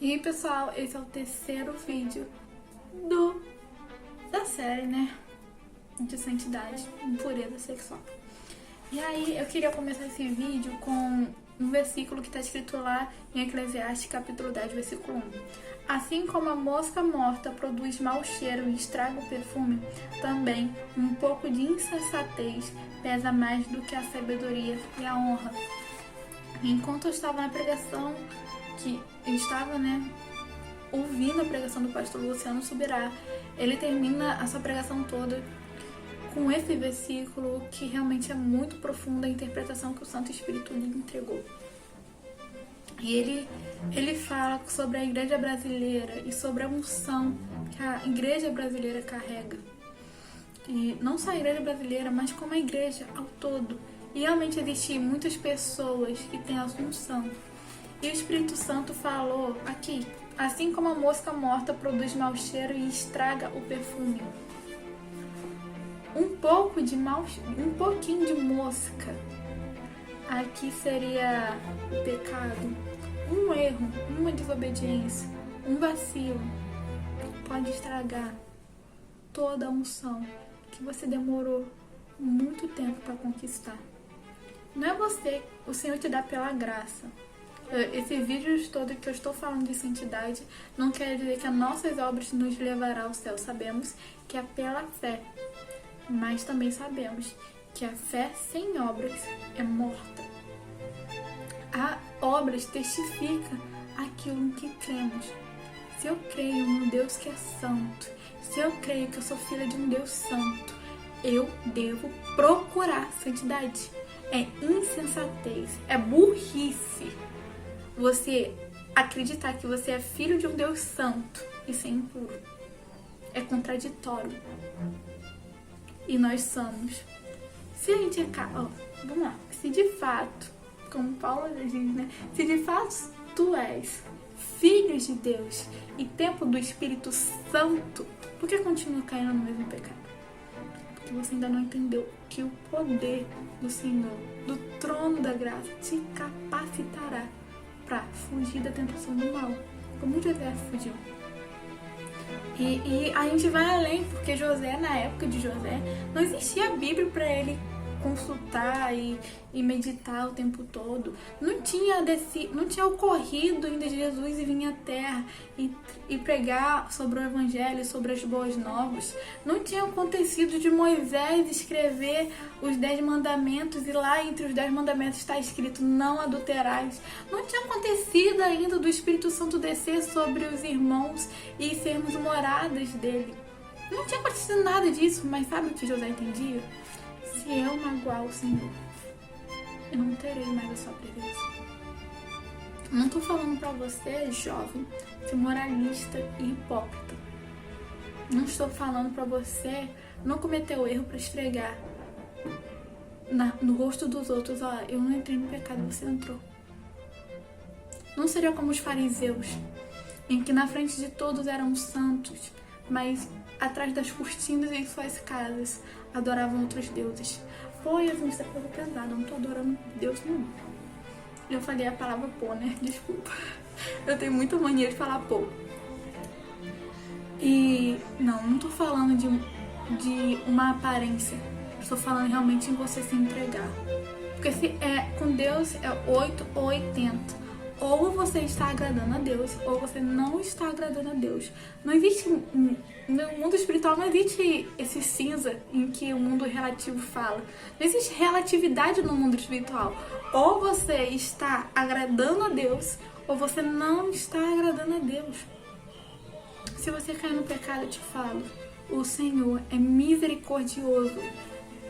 E pessoal, esse é o terceiro vídeo da série, né? De santidade, impureza sexual. E aí eu queria começar esse vídeo com um versículo que está escrito lá em Eclesiastes capítulo 10, versículo 1. Assim como a mosca morta produz mau cheiro e estraga o perfume, também um pouco de insensatez pesa mais do que a sabedoria e a honra. Enquanto eu estava na pregação, que eu estava, ouvindo a pregação do pastor Luciano Subirá, ele termina a sua pregação toda com esse versículo que realmente é muito profunda a interpretação que o Santo Espírito lhe entregou. E ele fala sobre a igreja brasileira e sobre a unção que a igreja brasileira carrega. E não só a igreja brasileira, mas como a igreja ao todo. E realmente existem muitas pessoas que têm a unção. E o Espírito Santo falou aqui, assim como a mosca morta produz mau cheiro e estraga o perfume. Um pouquinho de mosca, aqui seria o pecado, um erro, uma desobediência, um vacilo, pode estragar toda a unção que você demorou muito tempo para conquistar. Não é você, o Senhor te dá pela graça. Esse vídeo todo que eu estou falando de santidade não quer dizer que as nossas obras nos levará ao céu. Sabemos que é pela fé, mas também sabemos que a fé sem obras é morta. A obras testifica aquilo que cremos. Se eu creio num Deus que é santo, se eu creio que eu sou filha de um Deus santo, eu devo procurar santidade. É insensatez, é burrice você acreditar que você é filho de um Deus santo e ser impuro. É contraditório. E nós somos. Se a gente vamos lá. Se de fato, como Paulo diz, se de fato tu és filho de Deus e templo do Espírito Santo, por que continua caindo no mesmo pecado? Porque você ainda não entendeu que o poder do Senhor, do trono da graça, te capacitará para fugir da tentação do mal, como José fugiu. E a gente vai além, porque José, na época de José, não existia a Bíblia para ele consultar e meditar o tempo todo. Não tinha ocorrido ainda Jesus e vir à terra e pregar sobre o Evangelho, sobre as boas novas. Não tinha acontecido de Moisés escrever os 10 mandamentos e lá entre os 10 mandamentos está escrito não adulterais. Não tinha acontecido ainda do Espírito Santo descer sobre os irmãos e sermos moradas dele. Não tinha acontecido nada disso, mas sabe o que José entendia? Se eu magoar o Senhor, eu não terei mais a sua presença. Não estou falando para você, jovem, ser moralista e hipócrita. Não estou falando para você não cometer o erro para esfregar no rosto dos outros. Eu não entrei no pecado, você entrou. Não seria como os fariseus, em que na frente de todos eram santos, mas atrás das cortinas em suas casas adoravam outros deuses. Yasmin, isso é coisa pesada, eu não tô adorando Deus nenhum. Eu falei a palavra pô, né? Desculpa. Eu tenho muita mania de falar pô. E não tô falando de uma aparência. Estou falando realmente em você se entregar. Porque se com Deus é 8 ou 80. Ou você está agradando a Deus, ou você não está agradando a Deus. Não existe, no mundo espiritual não existe esse cinza em que o mundo relativo fala. Não existe relatividade no mundo espiritual. Ou você está agradando a Deus, ou você não está agradando a Deus. Se você cair no pecado, eu te falo, o Senhor é misericordioso.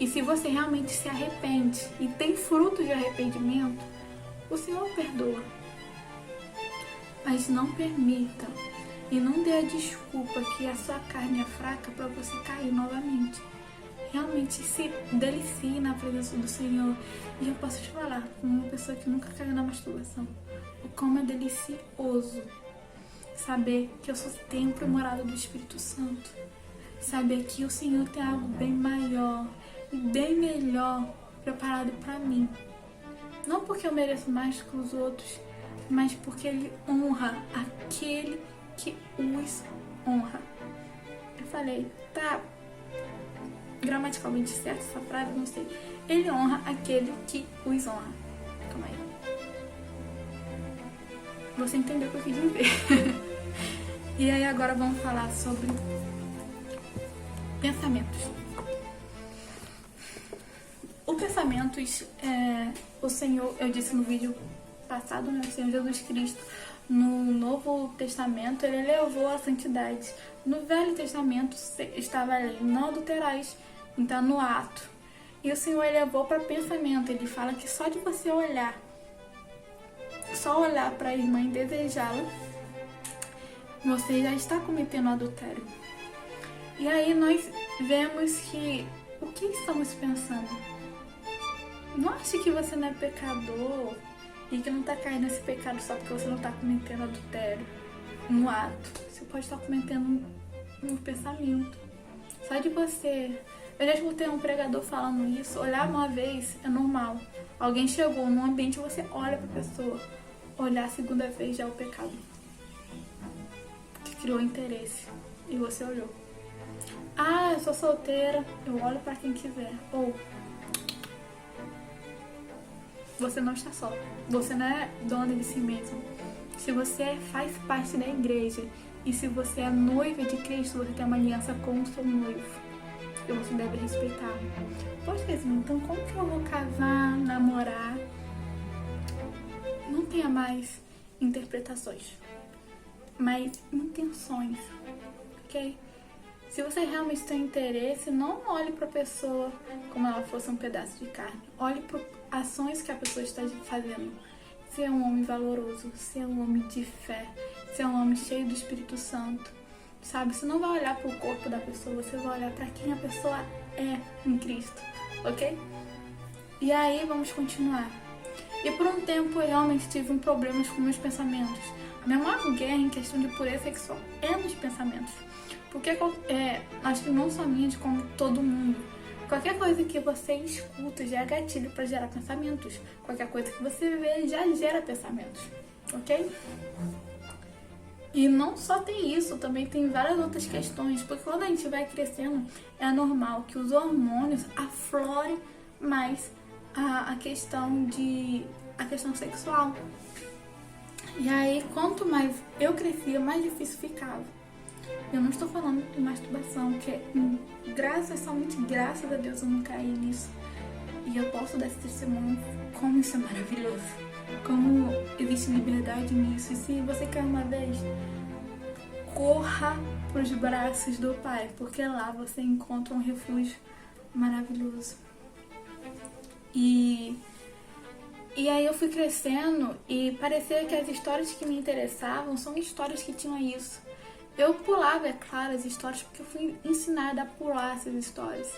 E se você realmente se arrepende e tem fruto de arrependimento, o Senhor perdoa. Mas não permita e não dê a desculpa que a sua carne é fraca para você cair novamente. Realmente se delicie na presença do Senhor. E eu posso te falar, como uma pessoa que nunca caiu na masturbação, o como é delicioso saber que eu sou templo e morada do Espírito Santo. Saber que o Senhor tem algo bem maior e bem melhor preparado para mim. Não porque eu mereço mais que os outros, mas porque ele honra aquele que os honra. Eu falei, tá gramaticalmente certo essa frase? Não sei. Ele honra aquele que os honra. Calma aí. Você entendeu o que eu quis dizer. E aí agora vamos falar sobre pensamentos. O pensamentos, o Senhor, eu disse no vídeo passado, né, o Senhor Jesus Cristo, no Novo Testamento, ele elevou a santidade. No Velho Testamento estava a lei, não adulterais, então no ato. E o Senhor elevou para pensamento. Ele fala que só de você olhar, só olhar para a irmã e desejá-la, você já está cometendo adultério. E aí nós vemos que o que estamos pensando? Não ache que você não é pecador e que não está caindo nesse pecado só porque você não está cometendo adultério no ato. Você pode estar cometendo no pensamento. Só de você... Eu já escutei um pregador falando isso. Olhar uma vez é normal. Alguém chegou num ambiente, você olha para a pessoa. Olhar a segunda vez já é o pecado. Que criou interesse. E você olhou. Ah, eu sou solteira. Eu olho para quem quiser. Ou... Você não está só. Você não é dona de si mesmo. Se você faz parte da igreja e se você é noiva de Cristo, você tem uma aliança com o seu noivo. E você deve respeitar. Poxa, então como que eu vou casar, namorar? Não tenha mais interpretações, mas intenções, ok? Se você realmente tem interesse, não olhe para a pessoa como ela fosse um pedaço de carne. Olhe para ações que a pessoa está fazendo. Se é um homem valoroso, se é um homem de fé, se é um homem cheio do Espírito Santo. Sabe, você não vai olhar para o corpo da pessoa, você vai olhar para quem a pessoa é em Cristo, ok? E aí, vamos continuar. E por um tempo, eu realmente tive problemas com meus pensamentos. A minha maior guerra em questão de pureza sexual é nos pensamentos. Porque acho que não somente como todo mundo. Qualquer coisa que você escuta já é gatilho para gerar pensamentos. Qualquer coisa que você vê já gera pensamentos, ok? E não só tem isso, também tem várias outras questões, porque quando a gente vai crescendo, é normal que os hormônios aflorem mais a questão sexual. E aí, quanto mais eu crescia, mais difícil ficava. Eu não estou falando de masturbação, que somente graças a Deus eu não caí nisso. E eu posso dar esse testemunho como isso é maravilhoso. Como existe liberdade nisso. E se você quer uma vez, corra para os braços do Pai, porque lá você encontra um refúgio maravilhoso. E aí eu fui crescendo e parecia que as histórias que me interessavam são histórias que tinham isso. Eu pulava, é claro, as histórias porque eu fui ensinada a pular essas histórias.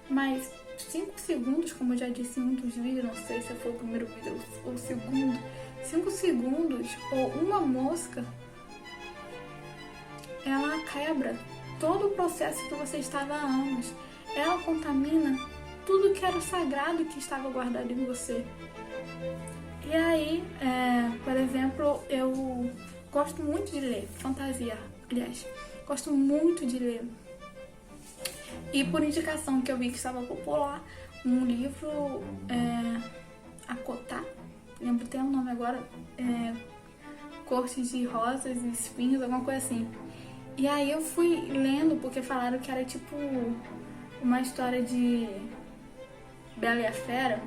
Mas 5 segundos, como eu já disse em um dos vídeos, não sei se foi o primeiro vídeo ou o segundo, 5 segundos ou uma mosca, ela quebra todo o processo que você estava há anos. Ela contamina tudo que era sagrado que estava guardado em você. E aí, por exemplo, eu gosto muito de ler fantasia, aliás, gosto muito de ler. E por indicação que eu vi que estava popular, um livro, Acotar, lembro até o nome agora, Cortes de Rosas e Espinhos, alguma coisa assim. E aí eu fui lendo, porque falaram que era tipo uma história de Bela e a Fera,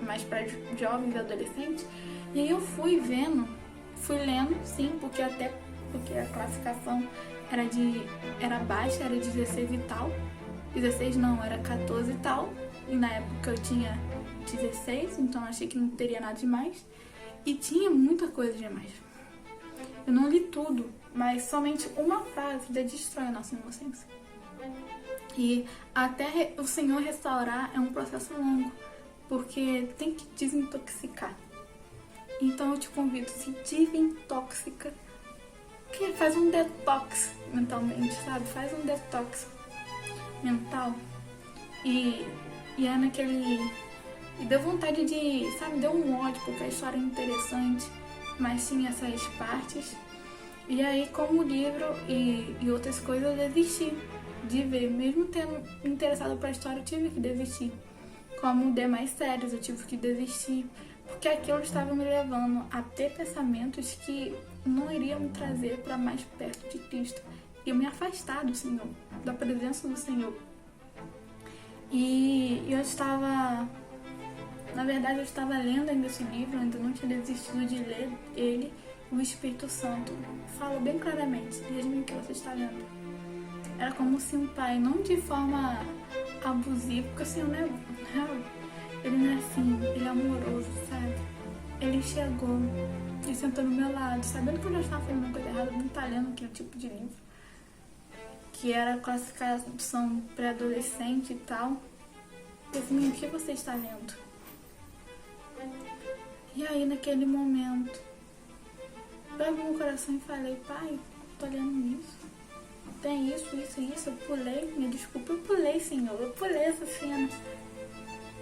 mais para jovens e adolescentes. E aí eu fui lendo, sim, porque a classificação era baixa, era 16 e tal. 16 não, era 14 e tal. E na época eu tinha 16, então achei que não teria nada demais. E tinha muita coisa demais. Eu não li tudo, mas somente uma frase já destrói a nossa inocência. E até o Senhor restaurar é um processo longo, porque tem que desintoxicar. Então eu te convido, se desintoxica, que faz um detox mentalmente, sabe? Faz um detox mental. E é naquele... E deu vontade de, sabe, deu um ódio, porque a história é interessante. mas tinha essas partes. E aí, como livro e outras coisas, eu desisti de ver. Mesmo tendo me interessado pela história, eu tive que desistir. Como demais séries, eu tive que desistir. Porque aquilo estava me levando a ter pensamentos que não iriam me trazer para mais perto de Cristo. E me afastar do Senhor, da presença do Senhor. E eu estava... Na verdade, eu estava lendo ainda esse livro, ainda não tinha desistido de ler ele. O Espírito Santo fala bem claramente, mesmo que você está lendo. Era como se um pai, não de forma abusiva, porque o Senhor não é, ele não é assim, ele é amoroso, sabe? Ele chegou e sentou no meu lado, sabendo que eu já estava fazendo uma coisa errada, não está lendo aquele tipo de livro, que era classificação pré-adolescente e tal. Eu disse, o que você está lendo? E aí, naquele momento, eu abri meu coração e falei, pai, tô lendo isso. Tem isso. Eu pulei, me desculpa, eu pulei, Senhor. Eu pulei essa cena.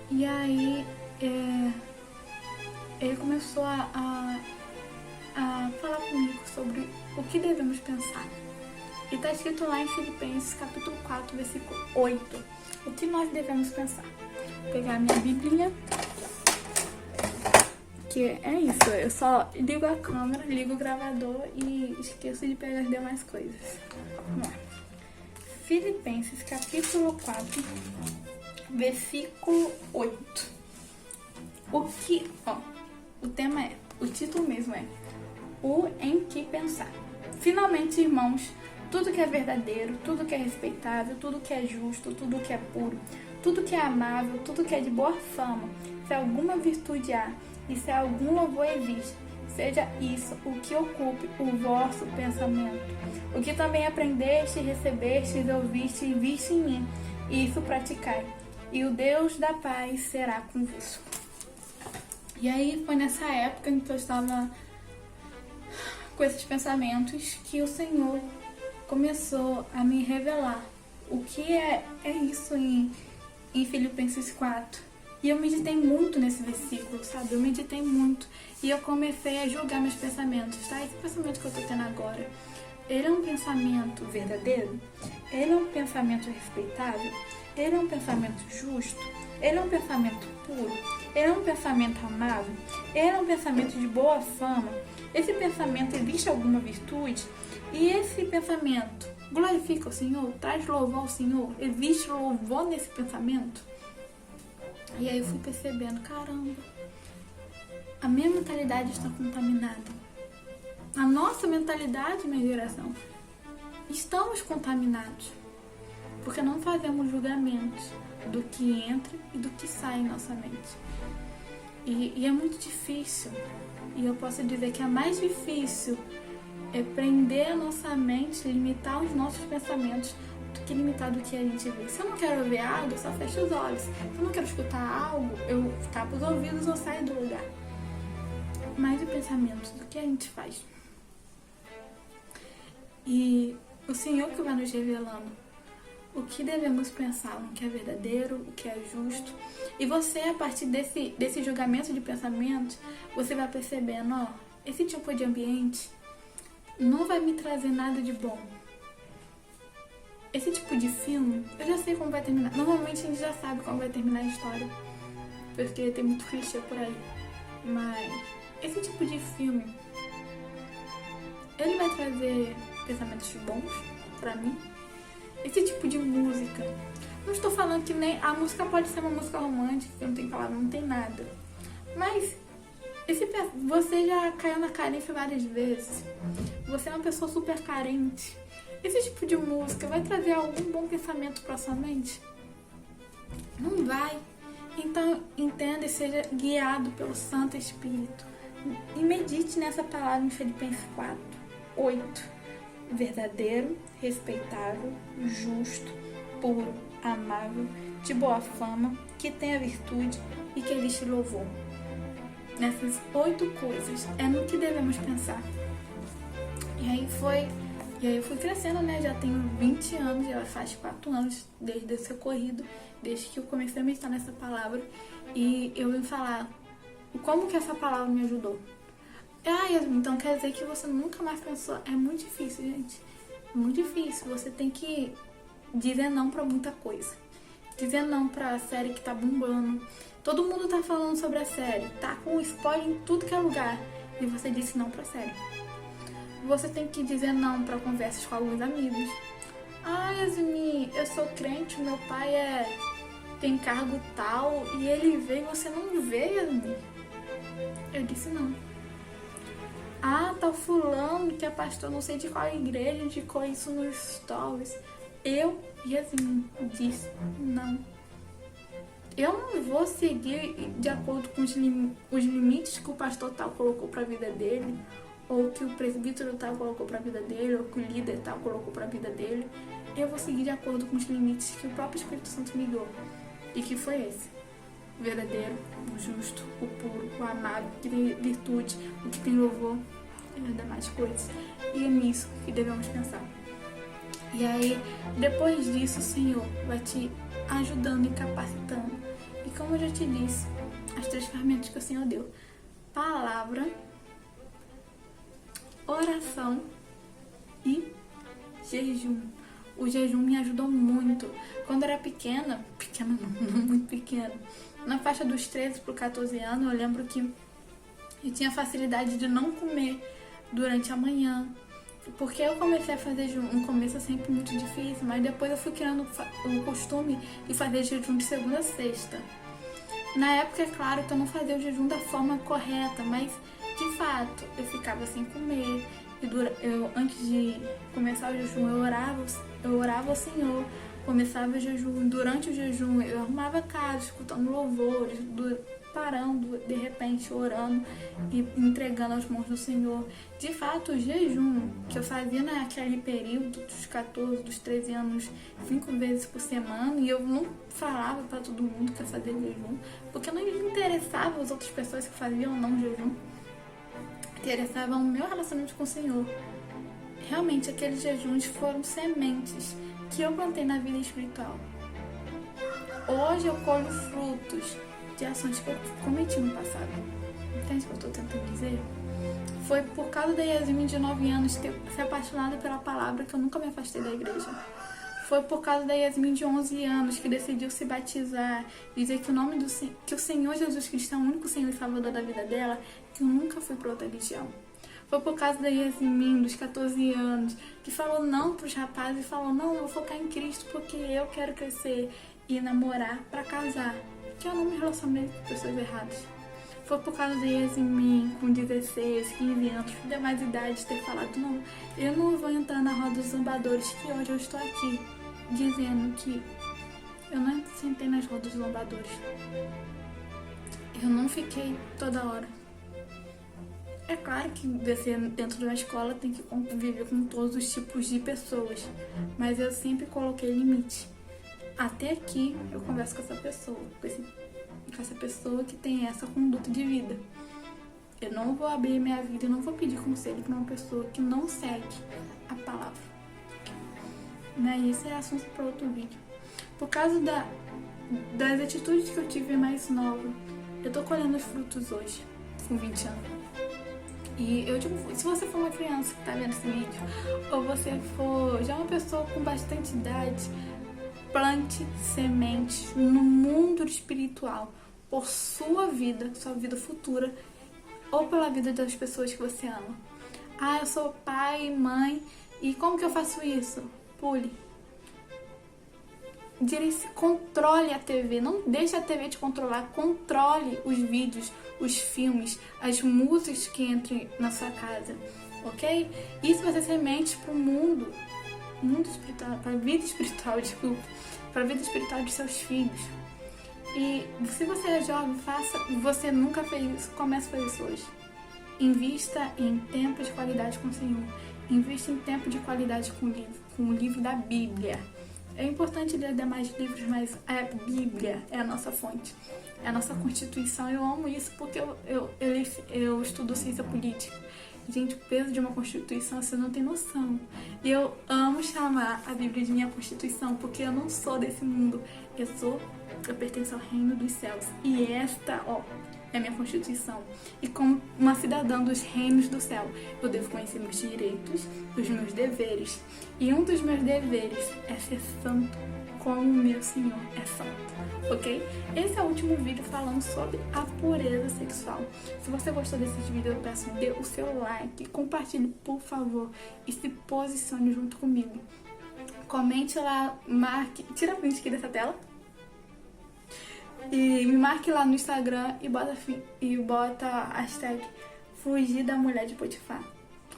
E aí, ele começou a falar comigo sobre o que devemos pensar. E tá escrito lá em Filipenses, capítulo 4, versículo 8. O que nós devemos pensar? Vou pegar a minha Bíblia. Que é isso, eu só ligo a câmera, ligo o gravador e esqueço de pegar as demais coisas. Vamos lá. Filipenses, capítulo 4, versículo 8. O tema é, o título mesmo é O em que pensar. Finalmente, irmãos, tudo que é verdadeiro, tudo que é respeitável, tudo que é justo, tudo que é puro, tudo que é amável, tudo que é de boa fama, se alguma virtude há, e se algum louvor existe, seja isso o que ocupe o vosso pensamento. O que também aprendeste, recebeste, ouviste e viste em mim, isso praticai, e o Deus da paz será convosco. E aí foi nessa época em que eu estava com esses pensamentos que o Senhor começou a me revelar o que é isso em Filipenses 4. E eu meditei muito nesse versículo, sabe? Eu meditei muito. E eu comecei a julgar meus pensamentos, tá? Esse pensamento que eu tô tendo agora, ele é um pensamento verdadeiro? Ele é um pensamento respeitável? Ele é um pensamento justo? Ele é um pensamento puro? Ele é um pensamento amável? Ele é um pensamento de boa fama? Esse pensamento existe alguma virtude? E esse pensamento glorifica o Senhor? Traz louvor ao Senhor? Existe louvor nesse pensamento? E aí eu fui percebendo, caramba, a minha mentalidade está contaminada. A nossa mentalidade, minha geração, estamos contaminados. Porque não fazemos julgamentos do que entra e do que sai em nossa mente. E é muito difícil. E eu posso dizer que é mais difícil é prender a nossa mente, limitar os nossos pensamentos, do que limitar do que a gente vê. Se eu não quero ver algo, eu só fecho os olhos. Se eu não quero escutar algo, eu tapo os ouvidos ou saio do lugar. Mais de pensamentos do que a gente faz. E o Senhor que vai nos revelando o que devemos pensar, o que é verdadeiro, o que é justo. E você, a partir desse julgamento de pensamentos, você vai percebendo, esse tipo de ambiente não vai me trazer nada de bom. Esse tipo de filme, eu já sei como vai terminar. Normalmente a gente já sabe como vai terminar a história, porque tem muito clichê por aí. Mas esse tipo de filme, ele vai trazer pensamentos bons pra mim. Esse tipo de música, não estou falando que nem a música pode ser uma música romântica, que não tem palavra, não tem nada. Mas você já caiu na carência várias vezes. Você é uma pessoa super carente. Esse tipo de música vai trazer algum bom pensamento para sua mente? Não vai. Então, entenda e seja guiado pelo Santo Espírito. E medite nessa palavra em Filipenses 4, 8. Verdadeiro, respeitável, justo, puro, amável, de boa fama, que tenha virtude e que existe louvor. Nessas 8 coisas é no que devemos pensar. E aí eu fui crescendo, né? Já tenho 20 anos, já faz 4 anos desde esse ocorrido, desde que eu comecei a meditar nessa palavra. E eu vim falar como que essa palavra me ajudou. Ah, Yasmin, então quer dizer que você nunca mais pensou? É muito difícil, gente. É muito difícil. Você tem que dizer não pra muita coisa. Dizer não pra série que tá bombando. Todo mundo tá falando sobre a série. Tá com spoiler em tudo que é lugar. E você disse não pra série. Você tem que dizer não pra conversas com alguns amigos. Ah, Yasmin, eu sou crente, meu pai tem cargo tal. E ele vê e você não vê, Yasmin. Eu disse não. Ah, tá fulano que é pastor não sei de qual igreja, indicou isso nos stories. Eu, Yasmin, disse não. Eu não vou seguir de acordo com os limites que o pastor tal colocou pra vida dele, ou que o presbítero tal colocou pra vida dele, ou que o líder tal colocou pra vida dele. Eu vou seguir de acordo com os limites que o próprio Espírito Santo me deu. E que foi esse. O verdadeiro, o justo, o puro, o amável, o que tem virtude, o que tem louvor e as demais coisas. E é nisso que devemos pensar. E aí, depois disso, o Senhor vai te ajudando e capacitando. E como eu já te disse, as 3 ferramentas que o Senhor deu: palavra, oração e jejum. O jejum me ajudou muito. Quando eu era pequena não muito pequena, na faixa dos 13 para 14 anos, eu lembro que eu tinha facilidade de não comer durante a manhã. Porque eu comecei a fazer jejum, no começo é sempre muito difícil, mas depois eu fui criando o costume de fazer jejum de segunda a sexta. Na época, é claro que eu não fazia o jejum da forma correta, mas de fato eu ficava sem comer. Antes de começar o jejum, eu orava ao Senhor. Começava o jejum, durante o jejum eu arrumava a casa, escutando louvores, parando, de repente, orando e entregando aos mãos do Senhor. De fato, o jejum que eu fazia naquele período dos 14, dos 13 anos, 5 vezes por semana, e eu não falava para todo mundo que eu fazia jejum, porque não me interessava as outras pessoas que faziam ou não jejum. Interessava o meu relacionamento com o Senhor. Realmente, aqueles jejuns foram sementes que eu plantei na vida espiritual. Hoje eu colho frutos de ações que eu cometi no passado. Entende o que eu estou tentando dizer? Foi por causa da Yasmin de 9 anos ter se apaixonado pela palavra que eu nunca me afastei da igreja. Foi por causa da Yasmin de 11 anos que decidiu se batizar, dizer que que o Senhor Jesus Cristo é o único Senhor e Salvador da vida dela, que eu nunca fui para outra religião. Foi por causa da Yasmin, dos 14 anos, que falou não para os rapazes e falou: não, eu vou focar em Cristo porque eu quero crescer e namorar para casar, que eu não me relacionei com pessoas erradas. Foi por causa da Yasmin, com 16, 15 anos, de mais idade, ter falado: não, eu não vou entrar na roda dos zombadores, que hoje eu estou aqui dizendo que eu não sentei nas rodas dos zombadores. Eu não fiquei toda hora. É claro que você dentro de uma escola tem que conviver com todos os tipos de pessoas, mas eu sempre coloquei limite. Até aqui eu converso com essa pessoa, com essa pessoa que tem essa conduta de vida. Eu não vou abrir minha vida, eu não vou pedir conselho para uma pessoa que não segue a palavra. Né? Isso é assunto para outro vídeo. Por causa das atitudes que eu tive mais nova, eu tô colhendo os frutos hoje, com 20 anos. E eu digo, se você for uma criança que tá vendo esse vídeo, ou você for já uma pessoa com bastante idade, plante sementes no mundo espiritual, por sua vida futura, ou pela vida das pessoas que você ama. Ah, eu sou pai, mãe, e como que eu faço isso? Pule. Controle a TV, não deixe a TV te controlar, controle os vídeos, os filmes, as músicas que entrem na sua casa, ok? Isso vai ser semente para o mundo espiritual, para a vida espiritual, para a vida espiritual de seus filhos. E se você é jovem, você nunca fez isso, comece a fazer isso hoje. Invista em tempo de qualidade com o Senhor, invista em tempo de qualidade com o livro da Bíblia. É importante ler demais livros, mas a Bíblia é a nossa fonte, é a nossa Constituição. Eu amo isso porque eu estudo ciência política. Gente, o peso de uma Constituição, você não tem noção. E eu amo chamar a Bíblia de minha Constituição, porque eu não sou desse mundo. Eu pertenço ao reino dos céus. E esta, é a minha Constituição. E como uma cidadã dos reinos do céu, eu devo conhecer meus direitos, os meus deveres. E um dos meus deveres é ser santo, como o meu Senhor é santo, ok? Esse é o último vídeo falando sobre a pureza sexual. Se você gostou desse vídeo, eu peço, dê o seu like, compartilhe, por favor, e se posicione junto comigo. Comente lá, marque, tira a print aqui dessa tela. E me marque lá no Instagram e bota a hashtag fugir da mulher de Potifar,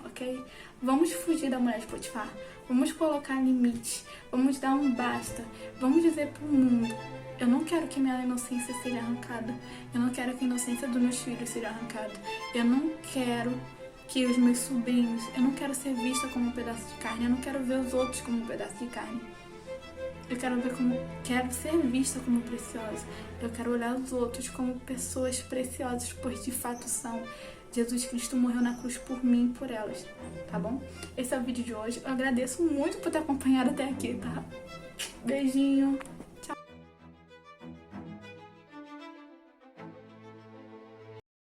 ok? Vamos fugir da mulher de Potifar. Vamos colocar limite. Vamos dar um basta. Vamos dizer pro mundo: eu não quero que minha inocência seja arrancada. Eu não quero que a inocência dos meus filhos seja arrancada. Eu não quero que os meus sobrinhos... Eu não quero ser vista como um pedaço de carne. Eu não quero ver os outros como um pedaço de carne. Eu quero ser vista como preciosa. Eu quero olhar os outros como pessoas preciosas, pois de fato são. Jesus Cristo morreu na cruz por mim e por elas, tá bom? Esse é o vídeo de hoje. Eu agradeço muito por ter acompanhado até aqui, tá? Beijinho!